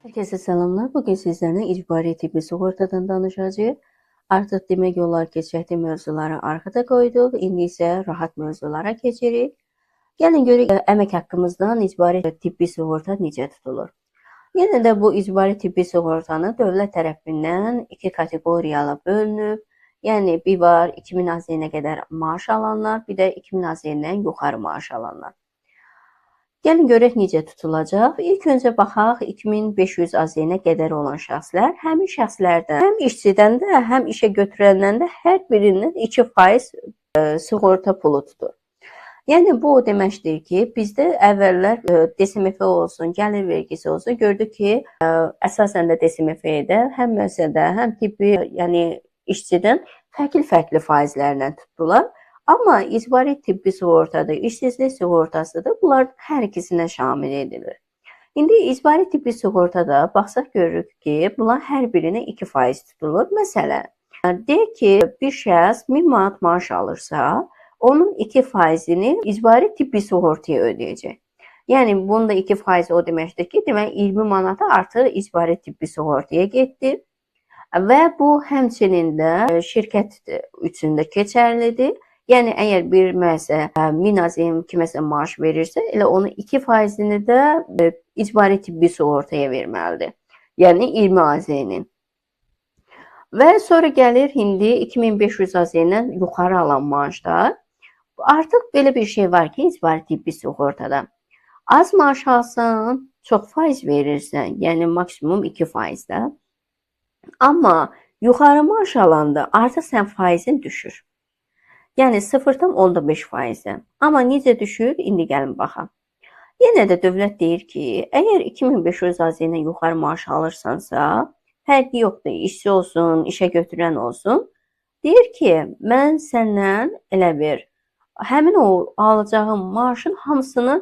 Herkese selamlar. Bugün sizlerle icbari tibbi sığortadan danışacağıq. Artıq demək olar ki, çətin mövzuları arxada qoyduq. İndi isə rahat mövzulara keçirik. Gəlin görək əmək haqqımızdan icbari tibbi sığorta necə tutulur. Yenə də bu icbari tibbi sığortanı dövlət tərəfindən iki kateqoriyaya bölünüb. Yəni bir var 2000 AZN-ə qədər maaş alanlar, bir də 2000 AZN-dən yuxarı maaş alanlar. Gəlin görək necə tutulacaq. İlk öncə baxaq 2500 AZN-ə qədər olan şəxslər, həmin şəxslərdən həm işçidən də, həm işə götürəndən də hər birinin 2% sığorta pulu tutur. Yəni bu o deməkdir ki, bizdə əvvəllər DSMF olsun, gəlir vergisi olsun, gördük ki, əsasən də DSMF-də həm müəssisədə, həm tibbi, yəni işçidən fərqli faizlərlə tutdular. Amma icbari tibbi sığortada, işsizlik sığortasıdır. Bunlar hər ikisinə şamil edilir. İndi icbari tibbi sığortada baxsaq görürük ki, bunlar hər birinə 2% tutulur. Məsələn, deyək ki, bir şəxs 1000 manat maaş alırsa, onun 2%-ni icbari tibbi sığortaya ödəyəcək. Yəni, bunun da 2% o deməkdir ki, demək 20 manata artıq icbari tibbi sığortaya getdi. Və bu həmçinin də şirkət üçün də keçərlidir. Yəni, əgər bir müəssisə 1000 AZN kiməsə maaş verirsə, elə onun 2%-ni də icbari tibbi sığortaya verməlidir. Yəni, 20 AZN-in. Və sonra gəlir indi 2500 AZN-dən yuxarı alan maaşlar. Artıq belə bir şey var ki, icbari tibbi sığortada. Az maaş alsan, çox faiz verirsən, yəni maksimum 2% də. Amma yuxarı maaş alanda artıq sən faizin düşür. Yəni 0,5%. Amma necə düşür? İndi gəlin baxaq. Yenə də dövlət deyir ki, əgər 2500 AZN-dən yuxarı maaş alırsansa, fərqi yoxdur, işçi olsun, işə götürən olsun. Deyir ki, mən səndən elə bir, həmin o alacağım maaşın hamısını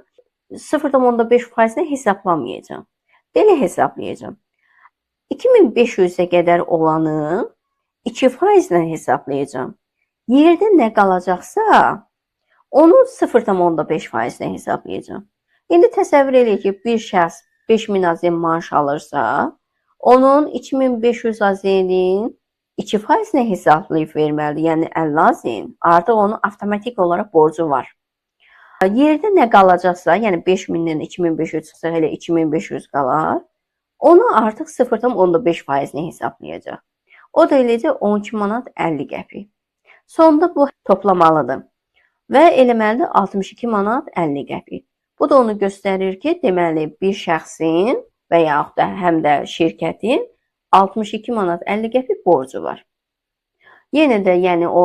0,5%-nə hesablamayacağam. Belə hesablayacağam. 2500-ə qədər olanı 2%-lə hesablayacağam. Yerdə nə qalacaqsa, onu 0,5%-nə hesablayacağam. İndi təsəvvür edin ki, bir şəxs 5000 AZN maaş alırsa, onun 2500 AZN-in 2%-nə hesablayıb verməlidir, yəni 50 AZN. Artıq onun avtomatik olaraq borcu var. Yerdə nə qalacaqsa, yəni 5000-dən 2500 çıxsa, elə 2500 qalar, onu artıq 0,5%-nə hesablayacaq. O da eləcə 12 manat 50 qəpik. Sonda bu toplamalıdır və eləməlidir 62 manat 50 qəpik. Bu da onu göstərir ki, deməli bir şəxsin və yaxud da həm də şirkətin 62 manat 50 qəpik borcu var. Yenə də yəni o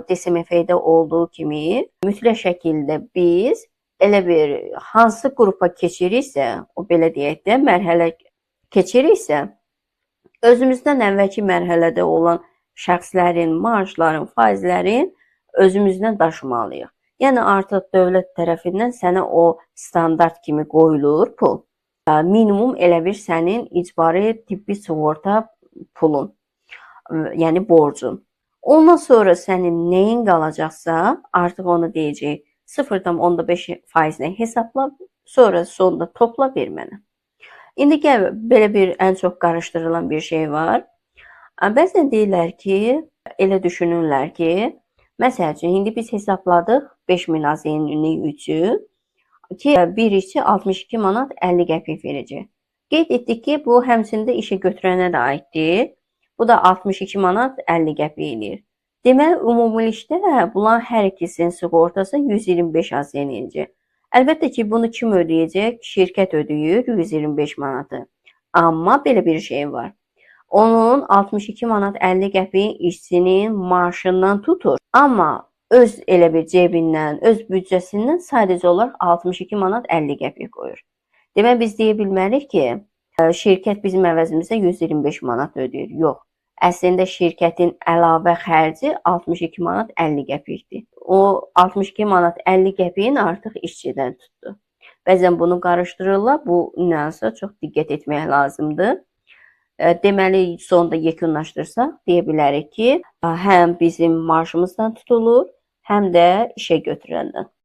DSMF-də olduğu kimi mütləq şəkildə biz elə bir hansı qrupa keçiriksə, o belə deyək də mərhələ keçiriksə, özümüzdən əvvəlki mərhələdə olan şəxslərin, maaşların, faizlərin özümüzdən daşımalıyıq. Yəni artıq dövlət tərəfindən sənə o standart kimi qoyulur pul. Minimum elə bir sənin icbari tibbi sığorta pulun, yəni borcun. Ondan sonra sənin nəyin qalacaqsa, artıq onu deyəcək 0,5%-nə hesabla, sonra sonda topla ver mənə. İndi gəl, belə bir ən çox qarışdırılan bir şey var. Bəzən deyirlər ki, elə düşünürlər ki, məsəl üçün, indi biz hesabladıq 5000 AZN-lik üçün ki, bir işçi 62 manat 50 qəpik verəcək. Qeyd etdik ki, bu həmçində işə götürənə də aiddir. Bu da 62 manat 50 qəpik eləyir. Deməli, ümumilikdə bunlar hər ikisinin sığortası 125 AZN-incə. Əlbəttə ki, bunu kim ödəyəcək? Şirkət ödəyir 125 manatı. Amma belə bir şey var. Onun 62 manat 50 qəpik işçinin maaşından tutur. Amma öz elə bir cebindən, öz büdcəsindən sadəcə olaraq 62 manat 50 qəpik qoyur. Demək, biz deyə bilmərik ki, şirkət bizim əvəzimizdə 125 manat ödəyir. Yox. Əslində şirkətin əlavə xərci 62 manat 50 qəpikdir. O 62 manat 50 qəpiyin artıq işçidən tutdu. Bəzən bunu qarışdırırlar. Bu nüansa çox diqqət etmək lazımdır. Deməli, sonda yekunlaşdırsaq, deyə bilərik ki, həm bizim maaşımızdan tutulur, həm də işə götürəndən.